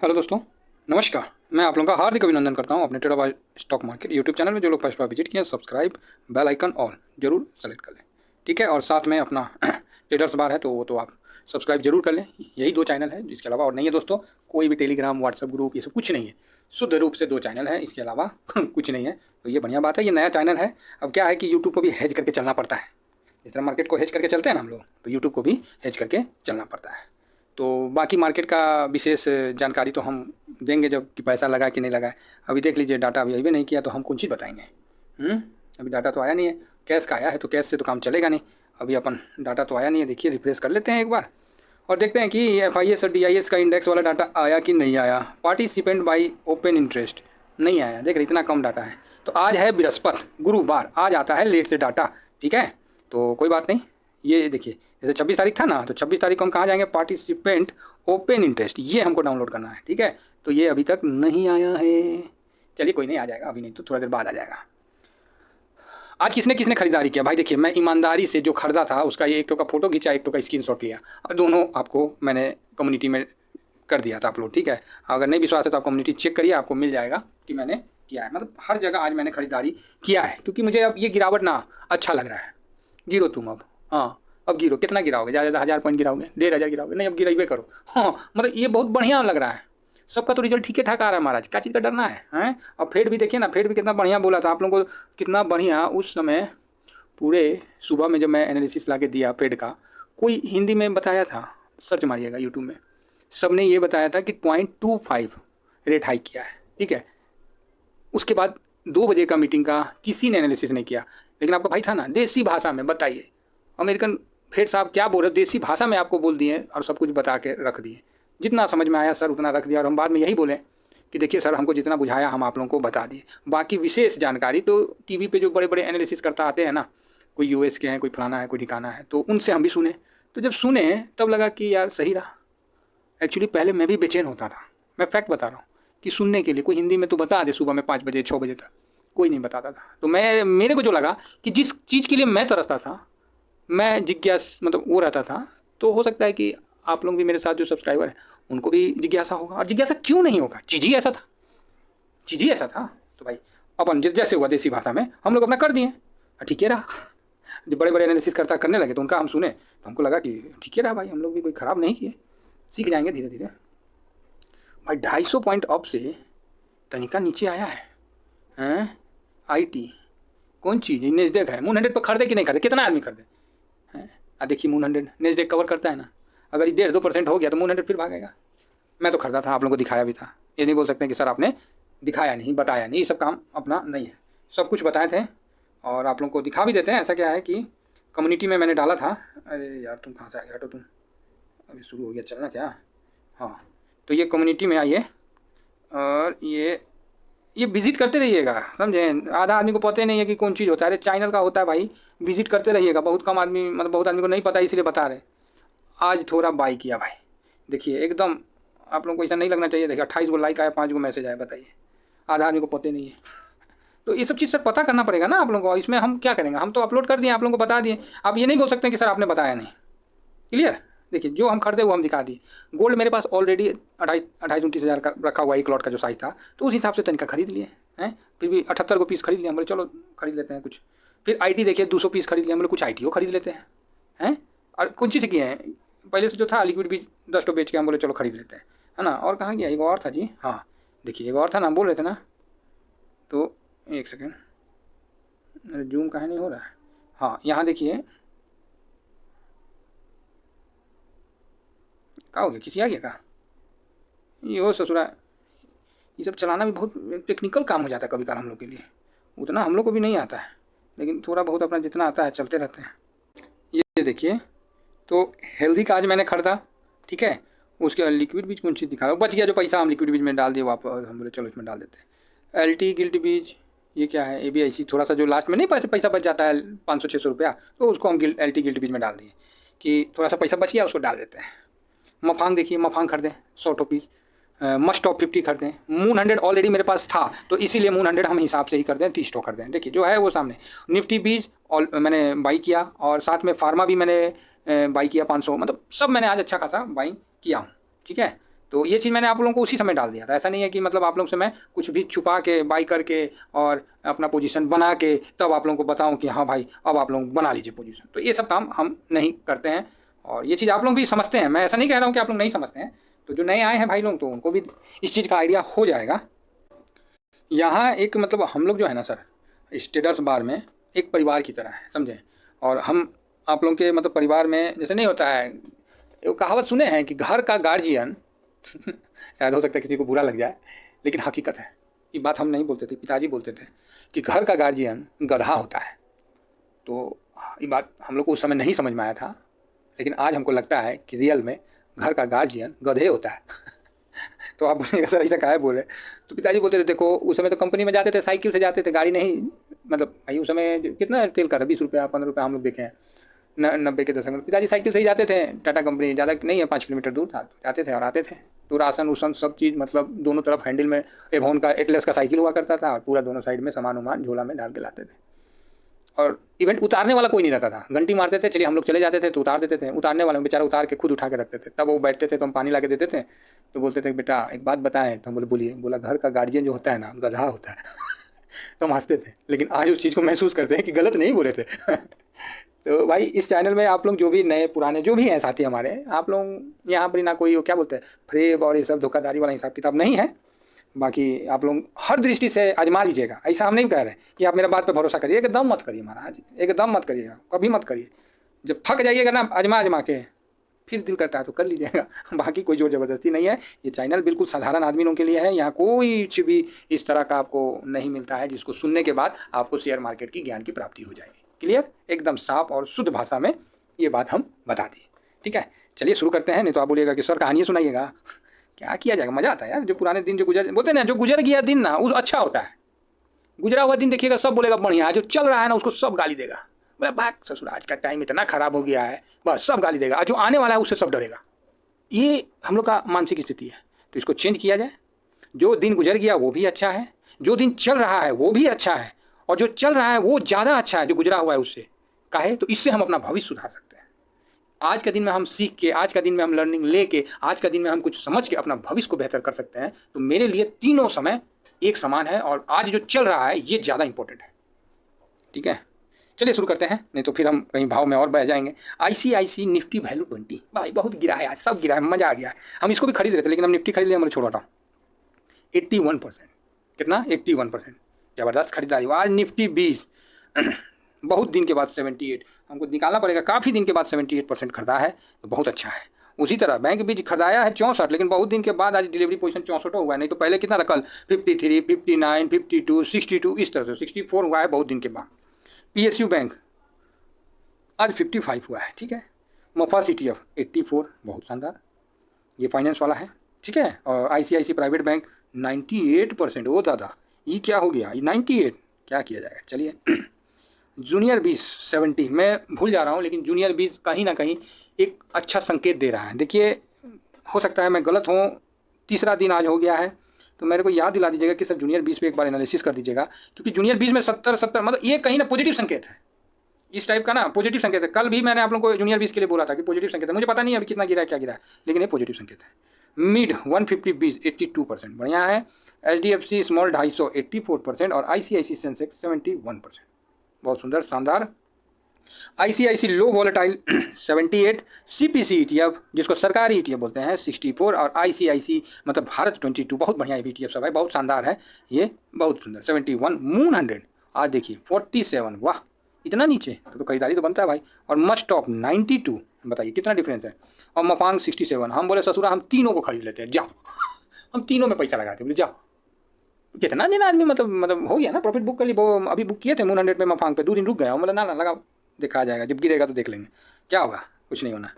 Hello दोस्तों, नमस्कार। मैं आप लोगों का हार्दिक अभिनंदन करता हूं अपने trader by stock market YouTube channel में। जो लोग फर्स्ट बार विजिट किए हैं, सब्सक्राइब, बेल आइकन ऑल जरूर सेलेक्ट कर लें, ठीक है। और साथ में अपना ट्रेडर्स बार है तो वो तो आप सब्सक्राइब जरूर कर लें। यही दो चैनल है, इसके अलावा और नहीं है दोस्तों। कोई भी टेलीग्राम, व्हाट्सअप ग्रुप, ये सब कुछ नहीं है। शुद्ध रूप से दो चैनल है, इसके अलावा कुछ नहीं है। तो ये बढ़िया बात है, ये नया चैनल है। अब क्या है कि यूट्यूब को भी हेज करके चलना पड़ता है। जिस तरह मार्केट को हेज करके चलते हैं ना हम लोग, तो यूट्यूब को भी हेज करके चलना पड़ता है। तो बाकी मार्केट का विशेष जानकारी तो हम देंगे जब कि पैसा लगा कि नहीं लगा है। अभी देख लीजिए, डाटा अभी भी नहीं किया तो हम कौन चीज़ बताएंगे। अभी डाटा तो आया नहीं है। कैश का आया है तो कैश से तो काम चलेगा नहीं। अभी अपन डाटा तो आया नहीं है। देखिए, रिफ्रेश कर लेते हैं एक बार और देखते हैं कि FIS और DIS का इंडेक्स वाला डाटा आया कि नहीं आया। पार्टिसिपेंट बाई ओपन इंटरेस्ट नहीं आया। देख रहे, इतना कम डाटा है। तो आज है बृहस्पति, गुरुवार, आज आता है लेट से डाटा, ठीक है। तो कोई बात नहीं। ये देखिए, जैसे 26 तारीख था ना, तो 26 तारीख को हम कहाँ जाएंगे, पार्टिसिपेंट ओपन इंटरेस्ट, ये हमको डाउनलोड करना है, ठीक है। तो ये अभी तक नहीं आया है। चलिए कोई नहीं, आ जाएगा, अभी नहीं तो थोड़ा देर बाद आ जाएगा। आज किसने किसने खरीदारी किया भाई? देखिए, मैं ईमानदारी से जो खरीदा था उसका ये एक तो का फोटो खींचा, एक तो का स्क्रीनशॉट लिया और दोनों आपको मैंने कम्युनिटी में कर दिया था अपलोड, ठीक है। अगर नहीं विश्वास है तो आप कम्युनिटी चेक करिए, आपको मिल जाएगा कि मैंने किया है। मतलब हर जगह आज मैंने खरीदारी किया है, क्योंकि मुझे अब ये गिरावट ना अच्छा लग रहा है। गिरो तुम अब, हाँ अब गिरो। कितना गिराओगे? ज़्यादा ज़्यादा 1000 पॉइंट गिराओगे, 1500 गिराओगे? नहीं, अब गिराइबे करो। हाँ मतलब ये बहुत बढ़िया लग रहा है। सबका तो रिजल्ट ठीक ठाक आ रहा है महाराज, क्या चीज़ का डरना है, हैं? और फेड भी देखिए ना, फेड भी कितना बढ़िया बोला था आप लोगों को, कितना बढ़िया उस समय पूरे सुबह में जब मैं एनालिसिस ला के दिया फेड का, कोई हिंदी में बताया था, सर्च मारिएगा यूट्यूब में, सब ने ये बताया था कि 0.25 रेट हाइक किया है, ठीक है। उसके बाद 2 बजे का मीटिंग का किसी ने एनालिसिस नहीं किया, लेकिन आपका भाई था ना, देसी भाषा में बताइए। अमेरिकन फेड साहब क्या बोल रहे, देसी भाषा में आपको बोल दिए और सब कुछ बता के रख दिए। जितना समझ में आया सर उतना रख दिया, और हम बाद में यही बोले कि देखिए सर, हमको जितना बुझाया हम आप लोगों को बता दिए। बाकी विशेष जानकारी तो टीवी पे जो बड़े बड़े एनालिसिस करता आते हैं ना, कोई US के हैं, कोई फलाना है, कोई ठिकाना है, तो उनसे हम भी सुने। तो जब सुने तब लगा कि यार सही रहा। एक्चुअली पहले मैं भी बेचैन होता था, मैं फैक्ट बता रहा हूँ, कि सुनने के लिए कोई हिंदी में तो बता दे सुबह में 5 बजे 6 बजे तक, कोई नहीं बताता था। तो मेरे को जो लगा कि जिस चीज़ के लिए मैं तरसता था, मैं जिज्ञास मतलब वो रहता था, तो हो सकता है कि आप लोग भी, मेरे साथ जो सब्सक्राइबर हैं, उनको भी जिज्ञासा होगा। और जिज्ञासा क्यों नहीं होगा, चीज़ ही ऐसा था, चीज़ ही ऐसा था। तो भाई अपन जैसे हुआ देसी भाषा में हम लोग अपना कर दिए, ठीक है रहा। जब बड़े बड़े एनालिसिस करने लगे तो उनका हम सुने, तो हमको लगा कि ठीक है रहा भाई, हम लोग भी कोई ख़राब नहीं किए, सीख जाएंगे धीरे धीरे। भाई 250 पॉइंट अप से तनिका नीचे आया है, हैं? IT कौन चीज़, नेस्डेक है। मून 100 पर खरीदे कि नहीं खरीदे? कितना आदमी खरीदे हैं? देखिए मून 100 नेस्डेक कवर करता है ना, अगर 1.5-2% हो गया तो मून 100 फिर भागेगा। मैं तो खरीदा था, आप लोगों को दिखाया भी था। ये नहीं बोल सकते कि सर आपने दिखाया नहीं, बताया नहीं, ये सब काम अपना नहीं है। सब कुछ बताए थे और आप लोगों को दिखा भी देते हैं। ऐसा क्या है कि कम्युनिटी में मैंने डाला था। अरे यार तुम कहाँ से आ गया, हटो तुम, अभी शुरू हो गया चलना क्या। हाँ, तो ये कम्युनिटी में आइए और ये विजिट करते रहिएगा, समझे। आधा आदमी को पता नहीं है कि कौन चीज़ होता है। अरे चैनल का होता है भाई, विजिट करते रहिएगा। बहुत कम आदमी, मतलब बहुत आदमी को नहीं पता, इसलिए बता रहे। आज थोड़ा बाई किया भाई, देखिए एकदम आप लोगों को ऐसा नहीं लगना चाहिए। देखिए 28 गो लाइक आया, 5 गो मैसेज आया, बताइए। आधा आदमी को पता नहीं है। तो ये सब चीज़ सर पता करना पड़ेगा ना आप लोगों को। इसमें हम क्या करेंगे, हम तो अपलोड कर दिए, आप लोगों को बता दिए। आप ये नहीं बोल सकते कि सर आपने बताया नहीं। क्लियर। देखिए जो हम खरीदे वो हम दिखा दिए। गोल्ड मेरे पास ऑलरेडी 28-29 हज़ार का रखा हुआ, एक लॉट का जो साइज था, तो उस हिसाब से तनिका खरीद लिए हैं। फिर भी 78 को पीस खरीद लिया, बोले चलो खरीद लेते हैं कुछ। फिर IT देखिए 200 पीस खरीद लिया, बोले कुछ ITO खरीद लेते हैं, हैं। और कौन चीज़ किए हैं, पहले से जो था लिक्विड बीज 10 बेच के हम बोले चलो खरीद लेते हैं, है ना। और कहाँ गया, एक और था जी, हाँ देखिए एक और था ना, बोल रहे थे ना। तो एक सेकेंड, अरे जूम कहाँ नहीं हो रहा है। हाँ यहाँ देखिए, क्या हो गया, किसी आ गया का? ये हो ससुरा, ये सब चलाना भी बहुत टेक्निकल काम हो जाता है कभी कभार हम लोग के लिए। उतना हम लोग को भी नहीं आता है, लेकिन थोड़ा बहुत अपना जितना आता है चलते रहते हैं। ये देखिए, तो हेल्दी का आज मैंने खरीदा, ठीक है। उसके लिक्विड बीज कौन चीज़ दिखा रहा है, बच गया जो पैसा, हम लिक्विड बीज में डाल दिए वापस। हम बोले चलो इसमें डाल देते हैं। LT गिल्ट बीज, ये क्या है, ABIC, थोड़ा सा जो लास्ट में नहीं पैसा बच जाता है 500-600 रुपया, तो उसको हम LT गिल्ट बीज में डाल दिए कि थोड़ा सा पैसा बच गया, उसको डाल देते हैं। मफांग देखिए, मफांग खरीदें 100 टोपी। मस्ट टॉप 50 खरीदें। मून 100 ऑलरेडी मेरे पास था, तो इसीलिए मून 100 हम हिसाब से ही कर दें, 30 टो कर दें। देखिए जो है वो सामने। निफ्टी बीज मैंने बाई किया, और साथ में फार्मा भी मैंने बाई किया 500, मतलब सब मैंने आज अच्छा खासा बाई किया हूँ, ठीक है। तो ये चीज़ मैंने आप लोगों को उसी समय डाल दिया था। ऐसा नहीं है कि मतलब आप लोगों से मैं कुछ भी छुपा के बाई करके और अपना पोजीशन बना के तब आप लोगों को बताऊं कि हाँ भाई अब आप लोग बना लीजिए पोजीशन। तो ये सब काम हम नहीं करते हैं और ये चीज़ आप लोग भी समझते हैं। मैं ऐसा नहीं कह रहा हूँ कि आप लोग नहीं समझते हैं। तो जो नए आए हैं भाई लोग तो उनको भी इस चीज़ का आइडिया हो जाएगा। यहाँ एक मतलब हम लोग जो है ना सर, इस ट्रेडर्स बार में एक परिवार की तरह है, समझें। और हम आप लोगों के मतलब परिवार में जैसे नहीं होता है, वो कहावत सुने हैं कि घर का गार्जियन शायद हो सकता है किसी को बुरा लग जाए, लेकिन हकीकत है। ये बात हम नहीं बोलते थे, पिताजी बोलते थे कि घर का गार्जियन गधा होता है। तो ये बात हम लोग को उस समय नहीं समझ में आया था, लेकिन आज हमको लगता है कि रियल में घर का गार्जियन गधे होता है। तो आप बोलेंगे सर ऐसा काहे बोले? तो पिताजी बोलते थे देखो उस समय तो कंपनी में जाते थे, साइकिल से जाते थे, गाड़ी नहीं। मतलब भाई उस समय कितना तेल का था, 20 रुपया 15 रुपया हम लोग देखे हैं 90 के दशक में। पिताजी साइकिल से ही जाते थे, टाटा कंपनी ज़्यादा नहीं है, 5 किलोमीटर दूर था, जाते थे और आते थे। तो राशन उसन सब चीज़ मतलब दोनों तरफ हैंडल में एवोन का एटलस का साइकिल हुआ करता था और पूरा दोनों साइड में सामान उमान झोला में डाल के लाते थे। और इवेंट उतारने वाला कोई नहीं रहता था, घंटी मारते थे, चलिए हम लोग चले जाते थे तो उतार देते थे। उतारने वाले बेचारा उतार के खुद उठा के रखते थे, तब वो बैठते थे तो हम पानी ला के देते थे। तो बोलते थे बेटा एक बात बताएं, तो हम बोले बोलिए। बोला घर का गार्जियन जो होता है ना गधा होता है। तो हम हंसते थे, लेकिन आज उस चीज़ को महसूस करते हैं कि गलत नहीं बोले थे। तो भाई इस चैनल में आप लोग जो भी नए पुराने जो भी हैं साथी हमारे, आप लोग यहाँ पर ना कोई क्या बोलते हैं फ्रेब और ये सब धोखाधड़ी वाला हिसाब किताब नहीं है। बाकी आप लोग हर दृष्टि से आजमा लीजिएगा। ऐसा हम नहीं कह रहे कि आप मेरे बात पे भरोसा करिए, एकदम मत करिए महाराज, एकदम मत करिएगा, कभी मत करिए। जब थक जाइएगा ना आजमा के, फिर दिल करता है तो कर लीजिएगा। बाकी कोई जोर ज़बरदस्ती नहीं है। ये चैनल बिल्कुल साधारण आदमियों के लिए है। यहाँ कोई भी इस तरह का आपको नहीं मिलता है जिसको सुनने के बाद आपको शेयर मार्केट की ज्ञान की प्राप्ति हो जाएगी। क्लियर, एकदम साफ और शुद्ध भाषा में ये बात हम बता दी। ठीक है, चलिए शुरू करते हैं। नहीं तो आप बोलिएगा कि सर कहानी सुनाइएगा। क्या किया जाएगा, मज़ा आता है यार। जो पुराने दिन जो गुजर बोलते हैं ना, जो गुजर गया दिन ना उस अच्छा होता है। गुजरा हुआ दिन देखिएगा सब बोलेगा बढ़िया, जो चल रहा है ना उसको सब गाली देगा। बोला भाग ससुर आज का टाइम इतना खराब हो गया है, बस सब गाली देगा। और जो आने वाला है उससे सब डरेगा। ये हम लोग का मानसिक स्थिति है। तो इसको चेंज किया जाए। जो दिन गुजर गया वो भी अच्छा है, जो दिन चल रहा है वो भी अच्छा है, और जो चल रहा है वो ज़्यादा अच्छा है जो गुजरा हुआ है उससे। काहे? तो इससे हम अपना भविष्य सुधार सकते हैं। आज का दिन में हम सीख के, आज का दिन में हम लर्निंग लेके, आज का दिन में हम कुछ समझ के अपना भविष्य को बेहतर कर सकते हैं। तो मेरे लिए तीनों समय एक समान है और आज जो चल रहा है ये ज़्यादा इंपॉर्टेंट है। ठीक है, चलिए शुरू करते हैं, नहीं तो फिर हम कहीं भाव में और बह जाएंगे। ICIC निफ्टी वैल्यू 20 भाई बहुत गिरा है आज, सब गिरा है, मज़ा आ गया है। हम इसको भी खरीद रहे थे लेकिन हम निफ्टी खरीद लिया, हमारे छोड़ हटाओ। 81%, कितना 81%, ज़बरदस्त खरीदारी। आज निफ्टी 20 बहुत दिन के बाद 78, हमको निकालना पड़ेगा, काफ़ी दिन के बाद 78% खरीदा है, तो बहुत अच्छा है। उसी तरह बैंक भी खरीदाया है 64, लेकिन बहुत दिन के बाद आज डिलीवरी पोजीशन 64 हुआ है। नहीं तो पहले कितना था कल 53, 59, 52, 62 इस तरह से 64 हुआ है बहुत दिन के बाद। PSU बैंक आज 55 हुआ है। ठीक है, मफा CTF 84 बहुत शानदार, ये फाइनेंस वाला है। ठीक है, और ICIC प्राइवेट बैंक 98%। ओ दादा ये क्या हो गया, ये 98 क्या किया जाएगा। चलिए जूनियर 20 70, मैं भूल जा रहा हूँ लेकिन जूनियर 20 कहीं ना कहीं एक अच्छा संकेत दे रहा है। देखिए हो सकता है मैं गलत हूँ, तीसरा दिन आज हो गया है, तो मेरे को याद दिला दीजिएगा कि सर जूनियर 20 पे एक बार एनालिसिस कर दीजिएगा, क्योंकि जूनियर 20 में 70 मतलब ये कहीं ना पॉजिटिव संकेत है, इस टाइप का ना पॉजिटिव संकेत है। कल भी मैंने आप लोगों को जूनियर 20 के लिए बोला था कि पॉजिटिव संकेत है। मुझे पता नहीं अभी कितना गिरा है क्या गिरा है, लेकिन ये पॉजिटिव संकेत है। मिड 150 20 82% बढ़िया है। HDFC स्मॉल 250 84% और ICIC सेंसेक्स 71%, बहुत सुंदर शानदार। ICIC लो वॉलेटाइल 78, CPC ETF जिसको सरकारी ETF बोलते हैं 64 और ICIC मतलब भारत 22 बहुत बढ़िया ETF सब है, बहुत शानदार है, ये बहुत सुंदर 71। मून 100 आज देखिए 47, वाह इतना नीचे, तो खरीदारी तो बनता है भाई। और मस्ट टॉप 92, बताइए कितना डिफरेंस है। और मफांग 67। हम बोले ससुरा हम तीनों को खरीद लेते हैं, जाओ। हम तीनों में पैसा लगाते बोले जाओ। कितना दिन आदमी मतलब हो गया ना प्रॉफिट बुक कर ली। अभी बुक किए थे मून 100 पे मफांग पे, 2 दिन रुक गया। मतलब ना लगाओ, देखा जाएगा, जब गिरेगा तो देख लेंगे क्या होगा, कुछ नहीं होना।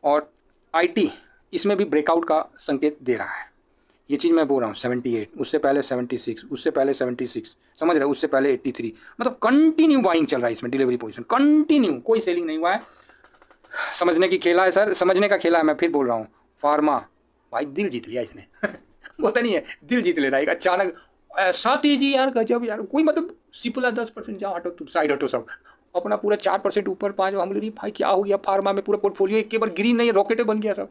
और IT इसमें भी ब्रेकआउट का संकेत दे रहा है। ये चीज़ मैं बोल रहा हूँ 78, उससे पहले 76, उससे पहले 76, समझ रहे, उससे पहले 83, मतलब कंटिन्यू बाइंग चल रहा है इसमें, डिलीवरी पोजीशन कंटिन्यू, कोई सेलिंग नहीं हुआ है। समझने की खेला है सर, समझने का खेला है। मैं फिर बोल रहा हूँ फार्मा भाई दिल जीत लिया इसने। बोलता नहीं है दिल जीत ले रहा है अचानक, ऐसा तेजी यार गजब यार। कोई मतलब सिपला 10% जाओ हटो, तुम साइड हटो, सब अपना पूरा 4% ऊपर 5। हम बोले भाई क्या हो गया फार्मा में, पूरा पोर्टफोलियो एक के बार ग्रीन नहीं, रॉकेटें बन गया सब।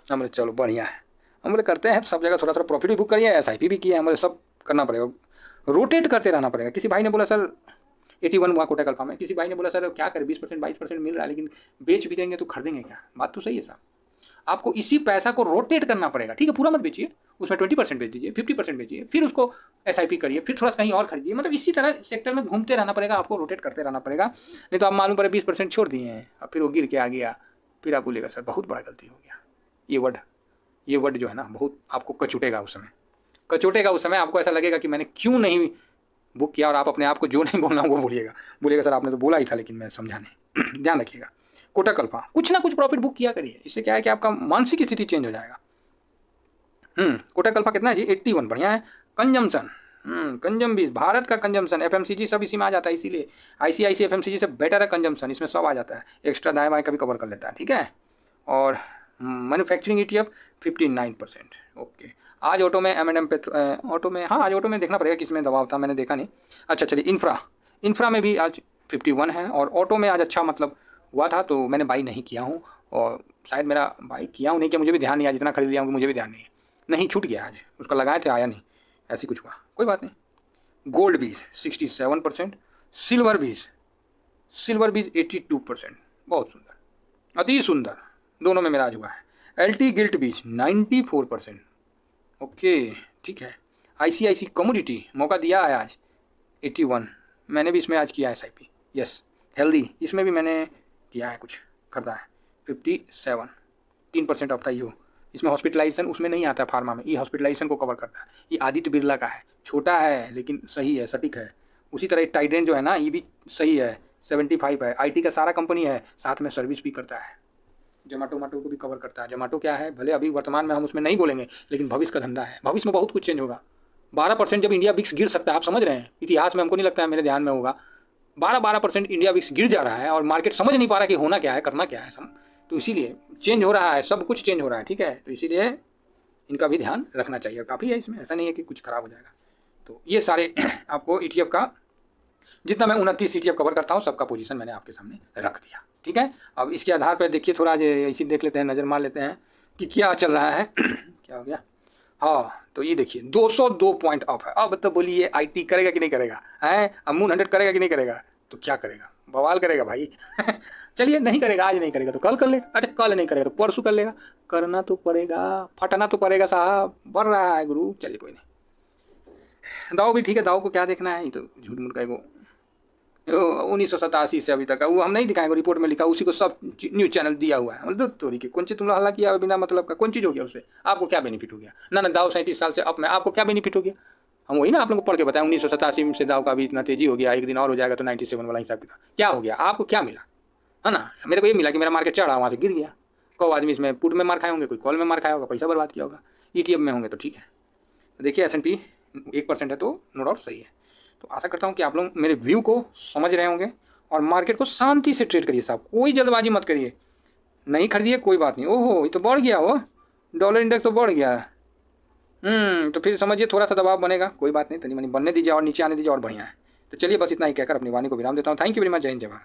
हमने चलो बढ़िया है। हम बोले करते हैं, सब जगह थोड़ा थोड़ा प्रॉफिट भी बुक करिए, SIP भी किया है, हमें सब करना पड़ेगा, रोटेट करते रहना पड़ेगा। किसी भाई ने बोला सर 81 हुआ कोटक अल्फा में, किसी भाई ने बोला सर क्या करें 20% 22% मिल रहा है लेकिन बेच भी देंगे तो खरीदेंगे क्या? बात तो सही है साहब, आपको इसी पैसा को रोटेट करना पड़ेगा। ठीक है, पूरा मत बेचिए, उसमें 20% बेच दीजिए, 50% बेचिए, फिर उसको SIP करिए, फिर थोड़ा सा कहीं और खरीदिए। मतलब इसी तरह सेक्टर में घूमते रहना पड़ेगा, आपको रोटेट करते रहना पड़ेगा। नहीं तो आप मालूम पड़े 20% छोड़ दिए हैं और फिर वो गिर के आ गया, फिर आप बोलेगा सर बहुत बड़ा गलती हो गया। ये वर्ड जो है ना बहुत आपको कचोटेगा उस समय, उस समय आपको ऐसा लगेगा कि मैंने क्यों नहीं बुक किया, और आप अपने आप को जो नहीं बोलना वो बोलिएगा सर आपने तो बोला ही था लेकिन मैं समझा नहीं। ध्यान रखिएगा, कोटक अल्फा कुछ ना कुछ प्रॉफिट बुक किया करिए, इससे क्या है कि आपका मानसिक स्थिति चेंज हो जाएगा। कोटक अल्फा कितना है जी? 81, बढ़िया है। कंजम्पशन, कंजम भी भारत का कंजम्पशन, FMCG सब इसी में आ जाता है, इसीलिए ICICI FMCG से बेटर है कंजम्पशन, इसमें सब आ जाता है, एक्स्ट्रा दाएँ बाएँ कभी कवर कर लेता है। ठीक है, और मैन्युफैक्चरिंग ETF 59%। ओके, आज ऑटो में M&M पे ऑटो में, हाँ आज ऑटो में देखना पड़ेगा किसमें दबाव था, मैंने देखा नहीं। अच्छा चलिए, इंफ्रा में भी आज 51 है, और ऑटो में आज अच्छा मतलब हुआ था, तो मैंने बाई नहीं किया हूँ, और शायद मेरा बाई किया हूँ नहीं किया मुझे भी ध्यान नहीं, आज जितना खरीद लिया हूँ मुझे भी ध्यान नहीं छूट गया, आज उसका लगाए थे आया नहीं, ऐसी कुछ हुआ, कोई बात नहीं। गोल्ड बीज 67%, सिल्वर बीज 82%, बहुत सुंदर, अति सुंदर, दोनों में मेरा आज हुआ है। LT गिल्ट बीज 94%। ओके ठीक है। ICICI कमोडिटी मौका दिया है आज 81, मैंने भी इसमें आज किया है SIP। यस, हेल्दी इसमें भी मैंने किया है, कुछ खरीदा है 57, 3% ऑफ था यो। इसमें हॉस्पिटलाइजेशन उसमें नहीं आता है, फार्मा में ये हॉस्पिटलाइजेशन को कवर करता है। ये आदित्य बिरला का है, छोटा है लेकिन सही है, सटीक है। उसी तरह टाइडेंट जो है ना, ये भी सही है, 75 है। IT का सारा कंपनी है, साथ में सर्विस भी करता है, जोमेटो को भी कवर करता है। जोमेटो क्या है, भले अभी वर्तमान में हम उसमें नहीं बोलेंगे, लेकिन भविष्य का धंधा है, भविष्य में बहुत कुछ चेंज होगा। 12% जब इंडिया विक्स गिर सकता है, आप समझ रहे हैं, इतिहास में हमको नहीं लगता है, मेरे ध्यान में होगा 12% इंडिया विक्स गिर जा रहा है, और मार्केट समझ नहीं पा रहा कि होना क्या है, करना क्या है। तो इसीलिए चेंज हो रहा है, सब कुछ चेंज हो रहा है। ठीक है, तो इसीलिए इनका भी ध्यान रखना चाहिए, काफ़ी है इसमें, ऐसा नहीं है कि कुछ खराब हो जाएगा। तो ये सारे आपको ETF का, जितना मैं 29 ETF कवर करता हूँ, सबका पोजीशन मैंने आपके सामने रख दिया। ठीक है, अब इसके आधार पर देखिए, थोड़ा इसी देख लेते हैं, नज़र मार लेते हैं कि क्या चल रहा है। क्या हो गया, हाँ तो ये देखिए 202 पॉइंट ऑफ है। अब तो बोलिए IT करेगा कि नहीं करेगा, है अमून 100 करेगा कि नहीं करेगा, तो क्या करेगा, बवाल करेगा भाई। चलिए नहीं करेगा, आज नहीं करेगा तो कल कर लेगा, अच्छा कल नहीं करेगा तो परसों कर लेगा, करना तो पड़ेगा, फटना तो पड़ेगा साहब, बढ़ रहा है गुरु। चलिए कोई नहीं, दाव भी ठीक है, दाव को क्या देखना है, ये तो झूठ मूठ का एगो 1987 से अभी तक वो हम नहीं दिखाएंगे, रिपोर्ट में लिखा, उसी को सब न्यूज़ चैनल दिया हुआ है। मतलब तोरी की कौन चीज़ तुमने हल्ला किया बिना मतलब का, कौन चीज़ हो गया उससे, आपको क्या बेनिफिट हो गया? ना दाव 37 साल से अब में आपको क्या बेनिफिट हो गया? हम वही ना आप लोगों को पढ़ के बताएं, 1987 से दाव का भी इतना तेजी हो गया, एक दिन और हो जाएगा तो 97 वाला हिसाब किताब। क्या हो गया, आपको क्या मिला? है ना, मेरे को ये मिला कि मेरा मार्केट चढ़ा, वहाँ से गिर गया। कौ आदमी इसमें पुट में मार खाए होंगे, कोई कॉल में मार खाया होगा, पैसा बर्बाद किया होगा। ETF में होंगे तो ठीक है। देखिए S&P 1% है तो नो डाउट सही है। तो आशा करता हूँ कि आप लोग मेरे व्यू को समझ रहे होंगे, और मार्केट को शांति से ट्रेड करिए साहब, कोई जल्दबाजी मत करिए। नहीं खरीदिए कोई बात नहीं, ओहो ये तो बढ़ गया हो, डॉलर इंडेक्स तो बढ़ गया है, तो फिर समझिए थोड़ा सा दबाव बनेगा, कोई बात नहीं, तनी मनी बनने दीजिए और नीचे आने दीजिए और बढ़िया है। तो चलिए बस इतना ही कहकर अपनी वाणी को विराम देता हूँ। थैंक यू वेरी मच, जय हिंद, जय भारत।